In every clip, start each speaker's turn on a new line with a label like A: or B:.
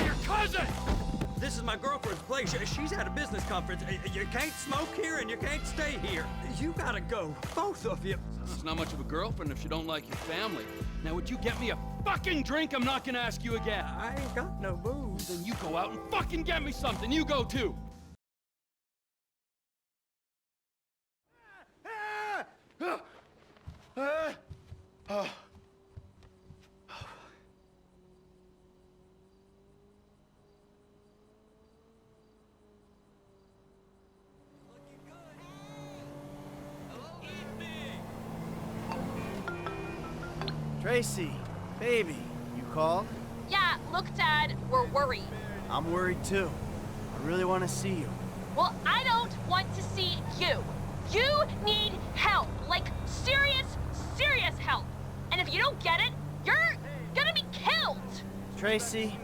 A: Your cousin! This is my girlfriend's place. She's at a business conference. You can't smoke here and you can't stay here. You gotta go, both of you.
B: It's not much of a girlfriend if you don't like your family. Now, would you get me a fucking drink? I'm not gonna ask you again.
A: I ain't got no booze.
B: Then you go out and fucking get me something. You go too.
C: Tracy, baby, you called?
D: Yeah, look, Dad, we're worried.
C: I'm worried too. I really want to see you.
D: Well, I don't want to see you. You need help, like serious, serious help. And if you don't get it, you're gonna be killed.
C: Tracy,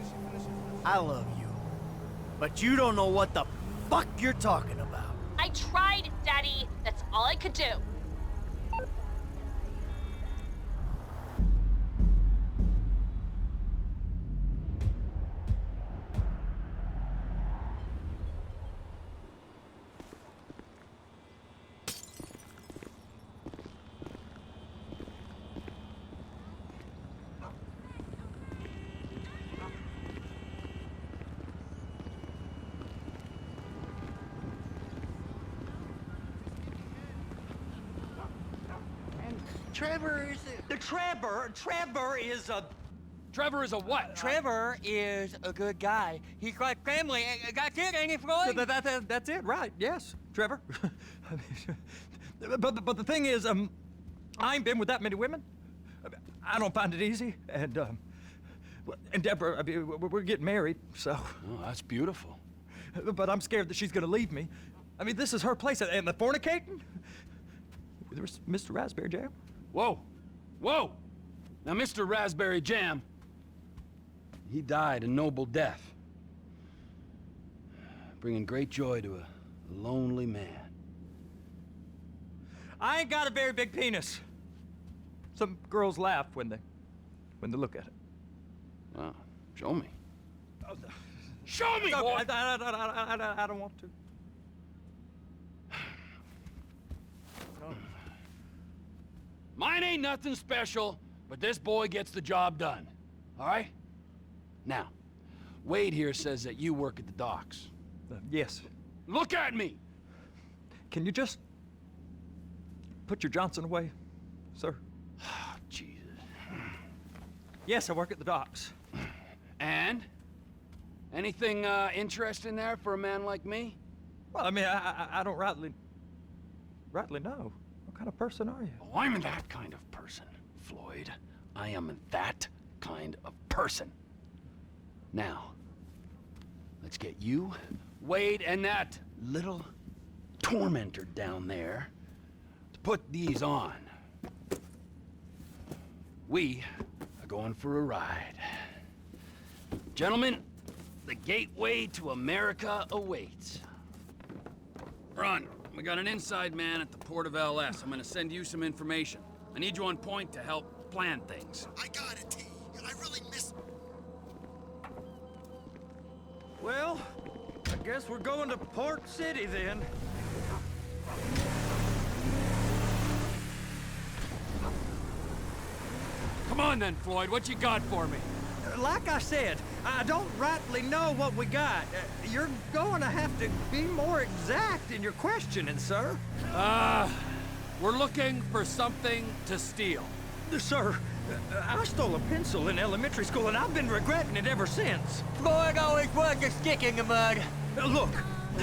C: I love you. But you don't know what the fuck you're talking about.
D: I tried, Daddy. That's all I could do.
A: Trevor is a...
B: Trevor is a what?
E: Trevor is a good guy. He's like family. That's it, ain't it, Floyd?
A: That's it, right? Yes, Trevor. but the thing is, I ain't been with that many women. I don't find it easy, and Deborah, I mean, we're getting married, so.
B: Oh, that's beautiful.
A: But I'm scared that she's gonna leave me. I mean, this is her place, and the fornicating. There's Mr. Raspberry Jam.
B: Whoa, whoa! Now, Mr. Raspberry Jam, he died a noble death, bringing great joy to a lonely man.
A: I ain't got a very big penis. Some girls laugh when they look at it.
B: Wow, show me. Show me,
A: No,
B: boy!
A: I don't want to.
B: Mine ain't nothing special, but this boy gets the job done. All right? Now, Wade here says that you work at the docks.
A: Yes.
B: Look at me!
A: Can you just put your Johnson away, sir?
B: Oh, Jesus.
A: Yes, I work at the docks.
B: And? Anything interesting there for a man like me?
A: Well, I mean, I don't rightly know. What kind of person are you?
B: Oh, I'm that kind of person, Floyd. I am that kind of person. Now, let's get you, Wade, and that little tormentor down there to put these on. We are going for a ride. Gentlemen, the gateway to America awaits. Run. We got an inside man at the port of LS. I'm gonna send you some information. I need you on point to help plan things.
F: I got it, T. I really miss...
A: Well, I guess we're going to Port City then.
B: Come on then, Floyd. What you got for me?
A: Like I said, I don't rightly know what we got. You're going to have to be more exact in your questioning, sir.
B: We're looking for something to steal.
A: Sir, I stole a pencil in elementary school, and I've been regretting it ever since.
E: Floyd always was a stick in the mud.
A: Look,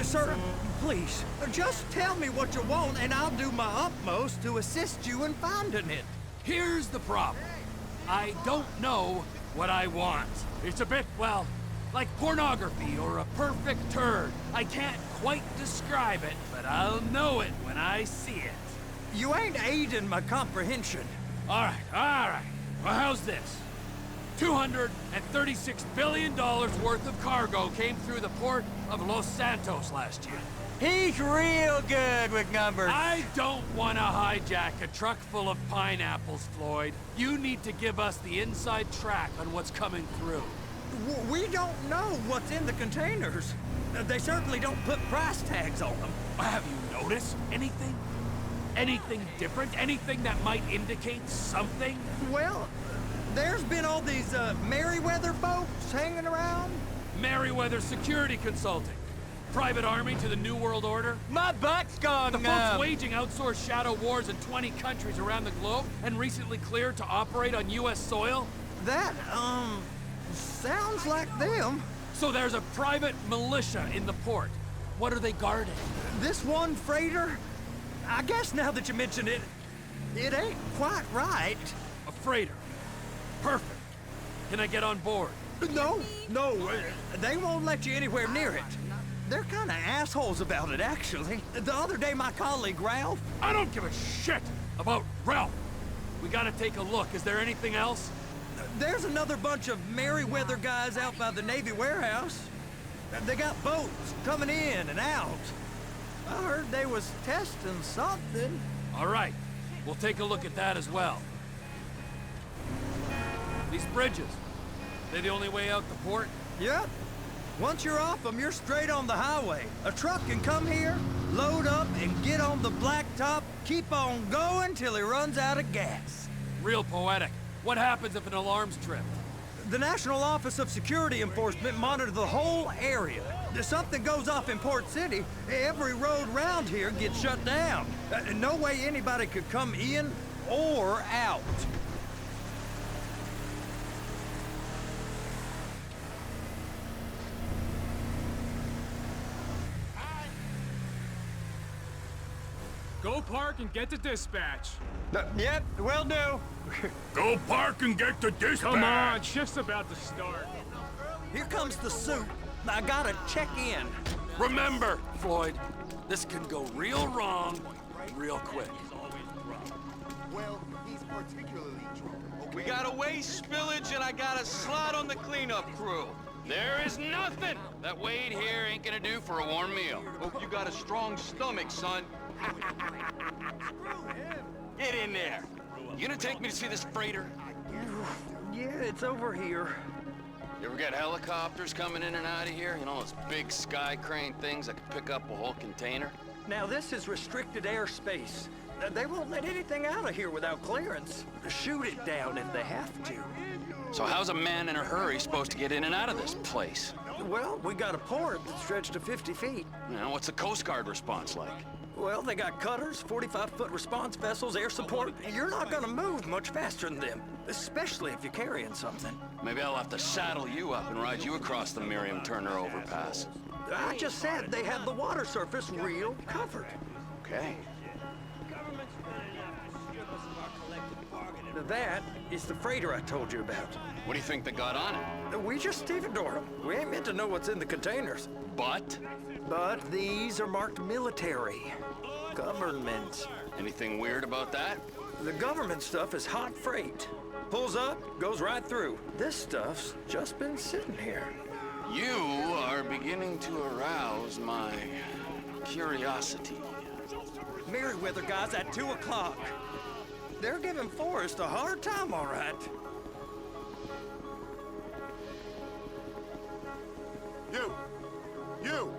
A: sir, please, just tell me what you want, and I'll do my utmost to assist you in finding it.
B: Here's the problem. I don't know what I want. It's a bit, well, like pornography or a perfect turd. I can't quite describe it, but I'll know it when I see it.
A: You ain't aiding my comprehension.
B: All right. Well, how's this? $236 billion worth of cargo came through the port of Los Santos last year.
E: He's real good with numbers.
B: I don't want to hijack a truck full of pineapples, Floyd. You need to give us the inside track on what's coming through.
A: We don't know what's in the containers. They certainly don't put price tags on them.
B: Have you noticed anything? Anything different? Anything that might indicate something?
A: Well, there's been all these Merryweather boats hanging around.
B: Merryweather Security Consulting. Private army to the New World Order?
E: My butt's gone
B: The folks
E: numb.
B: waging outsourced shadow wars in 20 countries around the globe and recently cleared to operate on U.S. soil?
A: That, sounds like them.
B: So there's a private militia in the port. What are they guarding?
A: This one freighter, I guess now that you mention it, it ain't quite right.
B: A freighter. Perfect. Can I get on board?
A: No, they won't let you anywhere near it. They're kind of assholes about it, actually. The other day, my colleague, Ralph...
B: I don't give a shit about Ralph. We gotta take a look. Is there anything else?
A: There's another bunch of Merryweather guys out by the Navy warehouse. They got boats coming in and out. I heard they was testing something.
B: All right. We'll take a look at that as well. These bridges, they the only way out the port?
A: Yep. Once you're off them, you're straight on the highway. A truck can come here, load up, and get on the blacktop, keep on going till he runs out of gas.
B: Real poetic. What happens if an alarm's tripped?
A: The National Office of Security Enforcement monitors the whole area. If something goes off in Port City, every road round here gets shut down. No way anybody could come in or out.
G: Go park and get to dispatch.
E: Yep, will do.
B: Go park and get to dispatch!
G: Come on, shift's about to start.
A: Here comes the suit. I gotta check in.
B: Remember, Floyd, this can go real wrong real quick.
F: Well, he's particularly drunk.
H: We got a waste spillage and I got a slot on the cleanup crew.
B: There is nothing that Wade here ain't gonna do for a warm meal.
H: Hope you got a strong stomach, son. Get in there.
B: You gonna take me to see this freighter?
A: Yeah, it's over here.
B: You ever get helicopters coming in and out of here? You know, those big sky crane things that can pick up a whole container?
A: Now, this is restricted airspace. They won't let anything out of here without clearance. Shoot it down if they have to.
B: So how's a man in a hurry supposed to get in and out of this place?
A: Well, we got a port that stretched to 50 feet.
B: You know, what's the Coast Guard response like?
A: Well, they got cutters, 45-foot response vessels, air support. You're not gonna move much faster than them, especially if you're carrying something.
B: Maybe I'll have to saddle you up and ride you across the Miriam Turner overpass.
A: I just said they have the water surface real covered.
B: Okay.
A: That is the freighter I told you about.
B: What do you think they got on it?
A: We just stevedore them. We ain't meant to know what's in the containers.
B: But?
A: But these are marked military. Government.
B: Anything weird about that?
A: The government stuff is hot freight. Pulls up, goes right through. This stuff's just been sitting here.
B: You are beginning to arouse my curiosity.
A: Merryweather guys at 2 o'clock. They're giving Forrest a hard time, all right.
F: You!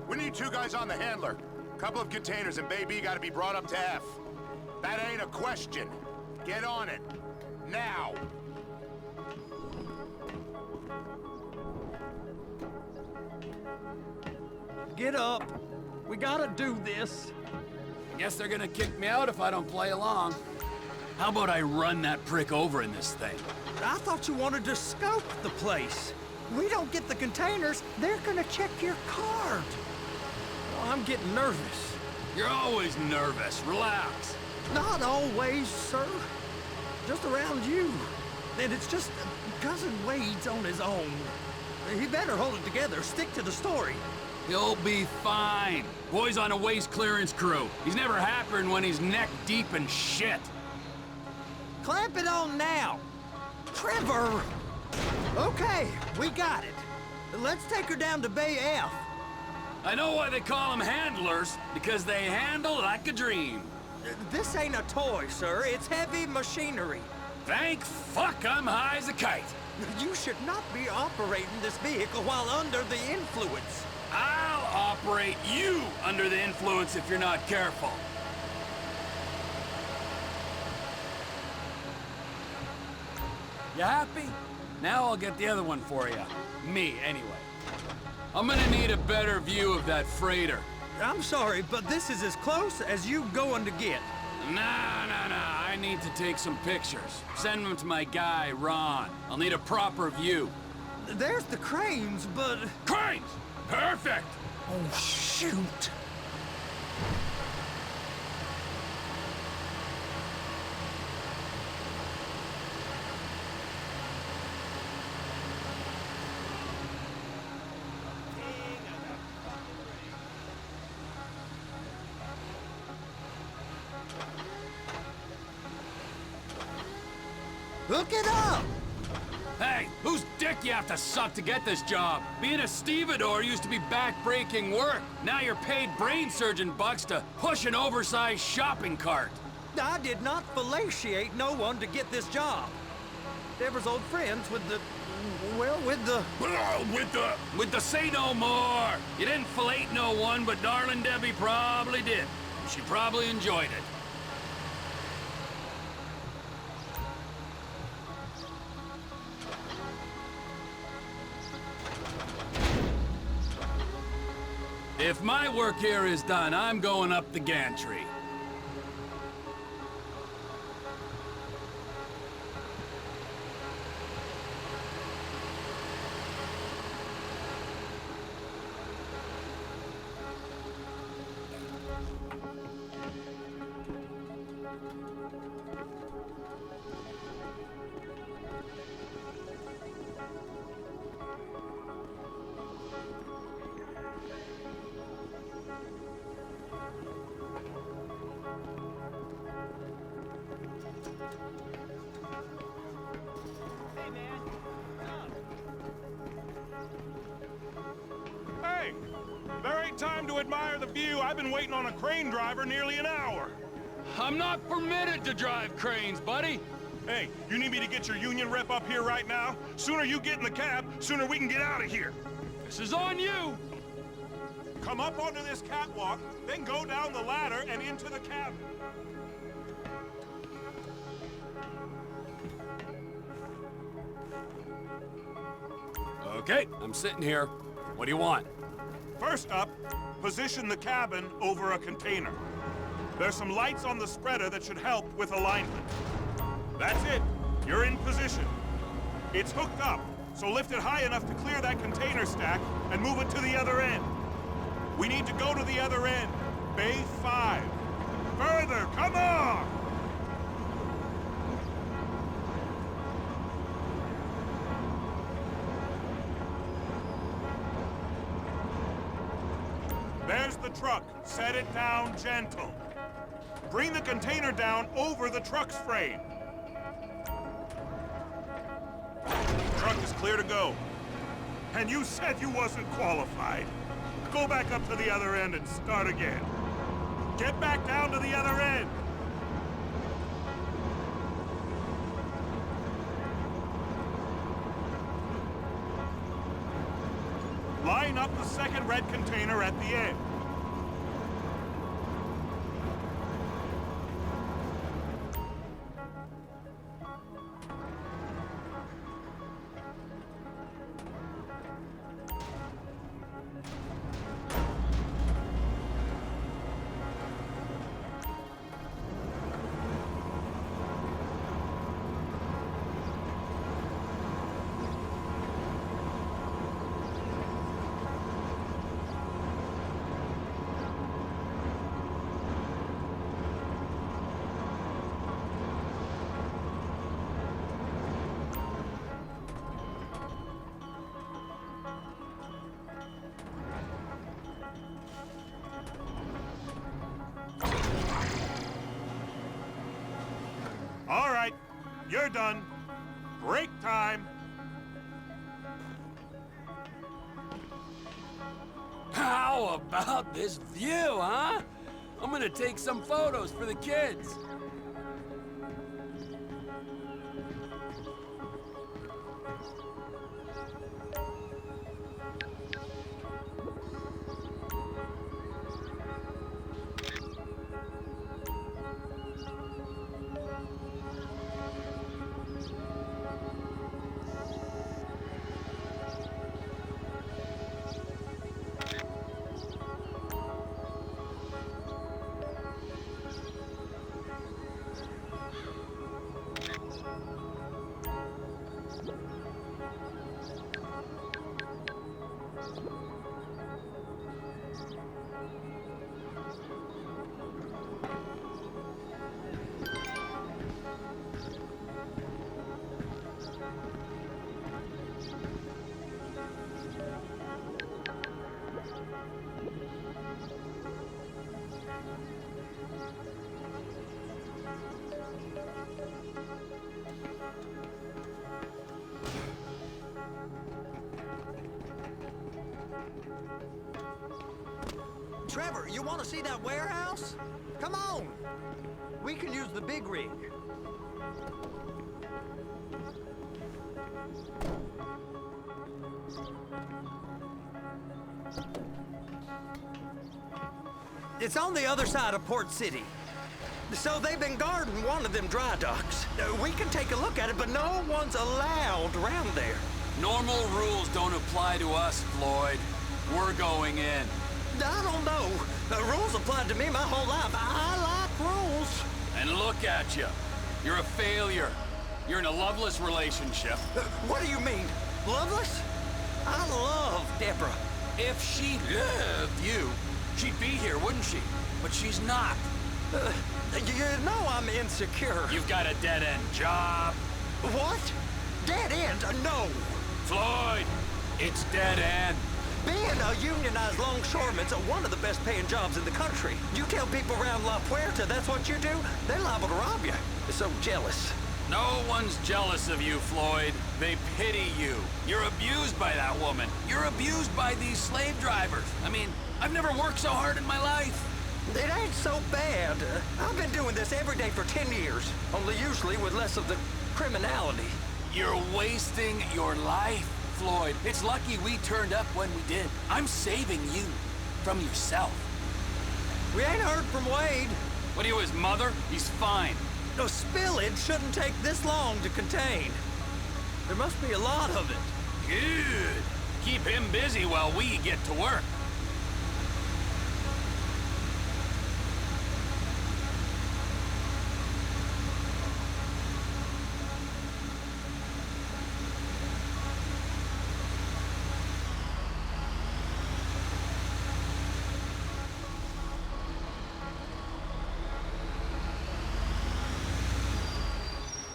F: We need 2 guys on the handler. Couple of containers and Baby gotta be brought up to F. That ain't a question. Get on it. Now!
A: Get up. We gotta do this.
B: I guess they're gonna kick me out if I don't play along. How about I run that prick over in this thing?
A: I thought you wanted to scope the place. We don't get the containers, they're gonna check your card. Oh, I'm getting nervous.
B: You're always nervous. Relax.
A: Not always, sir. Just around you. And it's just Cousin Wade's on his own. He better hold it together, stick to the story.
B: He'll be fine. Boy's on a waste clearance crew. He's never happier when he's neck deep in shit.
A: Clamp it on now. Trevor! Okay, we got it. Let's take her down to Bay F.
B: I know why they call them handlers, because they handle like a dream.
A: This ain't a toy, sir. It's heavy machinery.
B: Thank fuck I'm high as a kite.
A: You should not be operating this vehicle while under the influence.
B: I'll operate you under the influence if you're not careful. You happy? Now I'll get the other one for you. Me, anyway. I'm gonna need a better view of that freighter.
A: I'm sorry, but this is as close as you going to get.
B: Nah. I need to take some pictures. Send them to my guy, Ron. I'll need a proper view.
A: There's the cranes, but...
B: Cranes! Perfect!
A: Oh, shoot. Hook it up!
B: Hey, whose dick you have to suck to get this job? Being a stevedore used to be back-breaking work. Now you're paid brain surgeon bucks to push an oversized shopping cart.
A: I did not fellatiate no one to get this job. Deborah's old friends with the... well, with the...
B: With the say no more. You didn't fillet no one, but darling Debbie probably did. She probably enjoyed it. If my work here is done, I'm going up the gantry.
I: Hey, there ain't time to admire the view. I've been waiting on a crane driver nearly an hour.
B: I'm not permitted to drive cranes, buddy.
I: Hey, you need me to get your union rep up here right now? Sooner you get in the cab, sooner we can get out of here.
B: This is on you.
I: Come up onto this catwalk, then go down the ladder and into the cabin.
B: Okay, I'm sitting here. What do you want?
I: First up, position the cabin over a container. There's some lights on the spreader that should help with alignment. That's it. You're in position. It's hooked up, so lift it high enough to clear that container stack and move it to the other end. We need to go to the other end. Bay 5. Further, come on! There's the truck. Set it down gentle. Bring the container down over the truck's frame. Truck is clear to go. And you said you wasn't qualified. Go back up to the other end and start again. Get back down to the other end. Line up the second red container at the end. All right, you're done. Break time.
B: How about this view, huh? I'm gonna take some photos for the kids.
A: Trevor, you want to see that warehouse? Come on. We can use the big rig. It's on the other side of Port City. So they've been guarding one of them dry docks. We can take a look at it, but no one's allowed around there.
B: Normal rules don't apply to us, Floyd. We're going in.
A: I don't know. Rules applied to me my whole life. I like rules.
B: And look at you. You're a failure. You're in a loveless relationship.
A: What do you mean? Loveless? I love Deborah.
B: If she loved you, she'd be here, wouldn't she? But she's not.
A: You know I'm insecure.
B: You've got a dead-end job.
A: What? Dead end? No.
B: Floyd, it's dead end.
A: Being a unionized longshoreman's one of the best paying jobs in the country. You tell people around La Puerta that's what you do, they're liable to rob you. They're so jealous.
B: No one's jealous of you, Floyd. They pity you. You're abused by that woman. You're abused by these slave drivers. I mean, I've never worked so hard in my life.
A: It ain't so bad. I've been doing this every day for 10 years, only usually with less of the criminality.
B: You're wasting your life, Floyd. It's lucky we turned up when we did. I'm saving you from yourself.
A: We ain't heard from Wade.
B: What are you, his mother? He's fine.
A: No, spillage shouldn't take this long to contain. There must be a lot of it.
B: Good. Keep him busy while we get to work.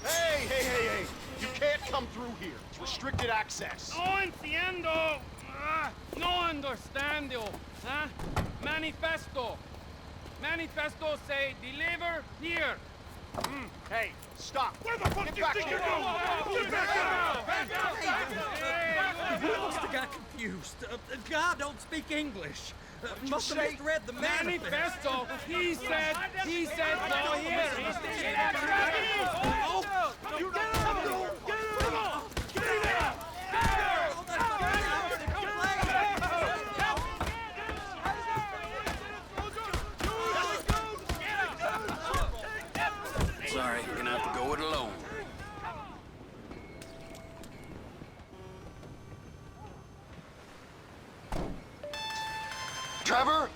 J: Hey! You can't come through here. It's restricted access.
G: No entiendo. No understando. Huh? Manifesto. Manifesto say deliver here.
J: Hey, stop.
G: Where the fuck
J: Get
G: you
J: back
G: think
J: here.
G: you're going?
A: He must have got confused. God don't speak English. Must have misread the
G: Manifesto. He said no here.
B: Sorry, you're gonna have to go it alone.
K: Trevor,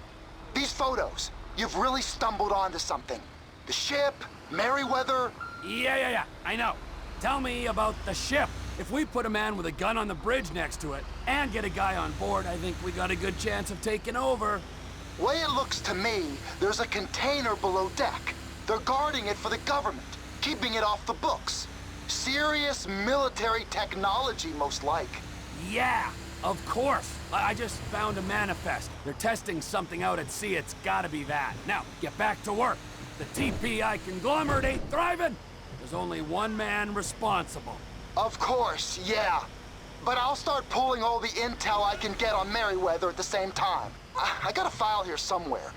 K: these photos, you've really stumbled onto something. The ship, Merryweather.
B: Yeah, I know. Tell me about the ship. If we put a man with a gun on the bridge next to it and get a guy on board, I think we got a good chance of taking over.
K: Way it looks to me, there's a container below deck. They're guarding it for the government, keeping it off the books. Serious military technology, most like.
B: Yeah, of course. I just found a manifest. They're testing something out at sea. It's gotta be that. Now, get back to work. The TPI conglomerate ain't thriving. There's only one man responsible.
K: Of course, yeah. But I'll start pulling all the intel I can get on Merryweather at the same time. I got a file here somewhere.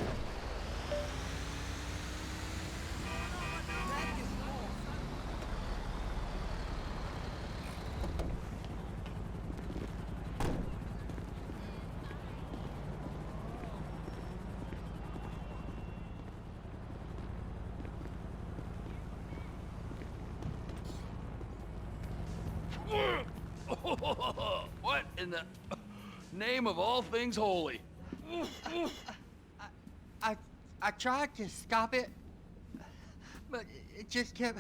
B: What in the name of all things holy?
E: I tried to stop it, but it just kept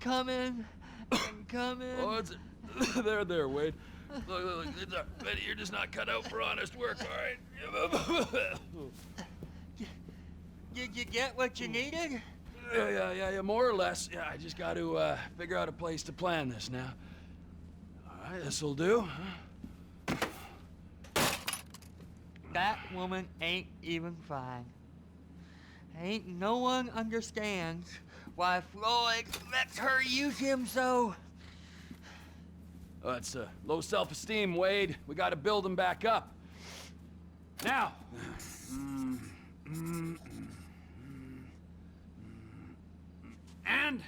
E: coming and coming.
B: Oh, it's there, Wade. Look, you're just not cut out for honest work, all right?
E: Did you get what you needed?
B: Yeah, more or less. Yeah, I just got to figure out a place to plan this now. All right, this'll do.
E: That woman ain't even fine. Ain't no one understands why Floyd lets her use him so.
B: Oh, it's low self-esteem, Wade. We got to build him back up. Now. And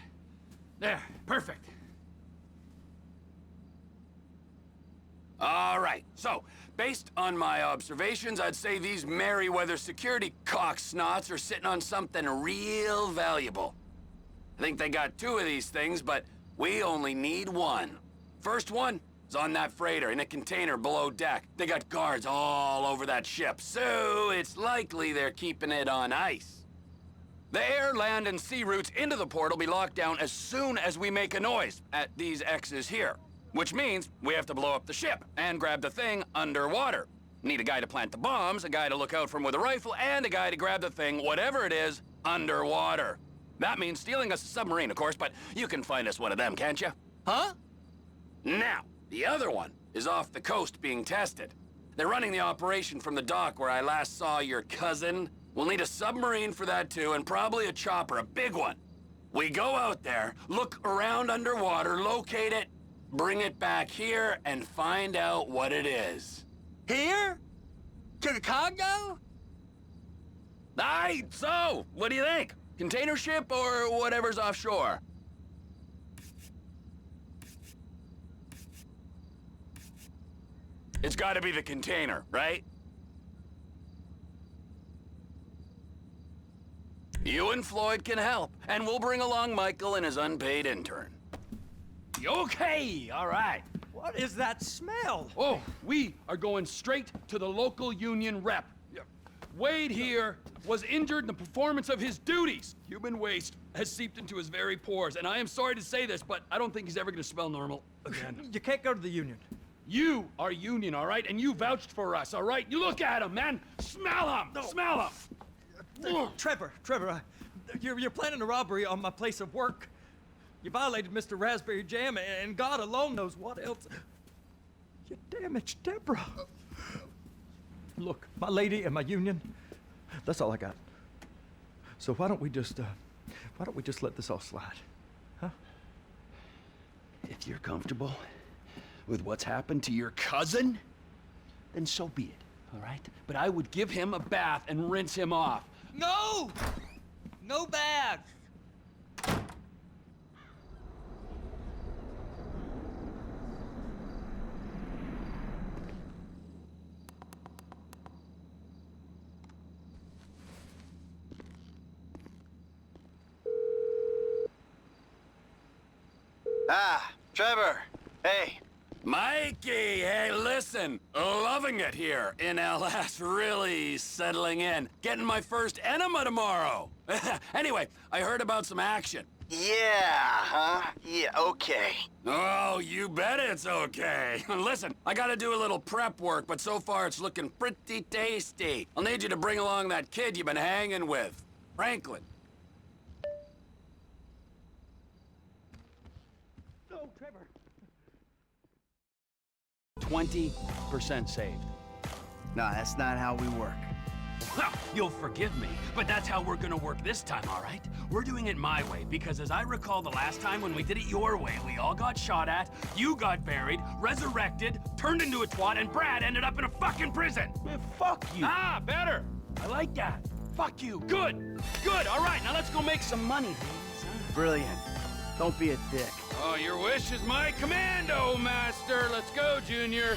B: there, perfect. All right, so based on my observations, I'd say these Merryweather security cocksnots are sitting on something real valuable. I think they got 2 of these things, but we only need 1. First one is on that freighter in a container below deck. They got guards all over that ship, so it's likely they're keeping it on ice. The air, land, and sea routes into the port will be locked down as soon as we make a noise at these X's here. Which means we have to blow up the ship and grab the thing underwater. Need a guy to plant the bombs, a guy to look out for him with a rifle, and a guy to grab the thing, whatever it is, underwater. That means stealing us a submarine, of course, but you can find us one of them, can't you?
E: Huh?
B: Now, the other one is off the coast being tested. They're running the operation from the dock where I last saw your cousin. We'll need a submarine for that too, and probably a chopper, a big one. We go out there, look around underwater, locate it, bring it back here, and find out what it is.
E: Here? To the Congo?
B: Aye, so, what do you think? Container ship or whatever's offshore? It's gotta be the container, right? You and Floyd can help, and we'll bring along Michael and his unpaid intern. Okay, all right.
A: What is that smell?
B: Oh, we are going straight to the local union rep. Wade here was injured in the performance of his duties. Human waste has seeped into his very pores, and I am sorry to say this, but I don't think he's ever gonna smell normal again.
A: You can't go to the union.
B: You are union, all right? And you vouched for us, all right? You look at him, man. Smell him.
A: No.
B: Smell him.
A: Trevor, you're planning a robbery on my place of work. You violated Mr. Raspberry Jam, and God alone knows what else. You damaged Deborah. Look, my lady and my union, that's all I got. So why don't we just let this all slide, huh?
B: If you're comfortable with what's happened to your cousin, then so be it, all right? But I would give him a bath and rinse him off.
E: No! No baths!
C: Ah, Trevor. Hey.
B: Mikey, hey, listen. Loving it here in LS, really settling in. Getting my first enema tomorrow. Anyway, I heard about some action.
C: Yeah, huh? Yeah, okay.
B: Oh, you bet it's okay. Listen, I gotta do a little prep work, but so far it's looking pretty tasty. I'll need you to bring along that kid you've been hanging with, Franklin.
A: No, Trevor.
B: 20% saved.
C: No, that's not how we work.
B: Well, you'll forgive me, but that's how we're gonna work this time, all right? We're doing it my way, because as I recall the last time when we did it your way, we all got shot at, you got buried, resurrected, turned into a twat, and Brad ended up in a fucking prison.
J: Man, fuck you.
B: Ah, better. I like that. Fuck you. Good. Good. All right, now let's go make some money, ladies.
C: Brilliant. Don't be a dick.
B: Oh, your wish is my commando, master. Let's go, Junior.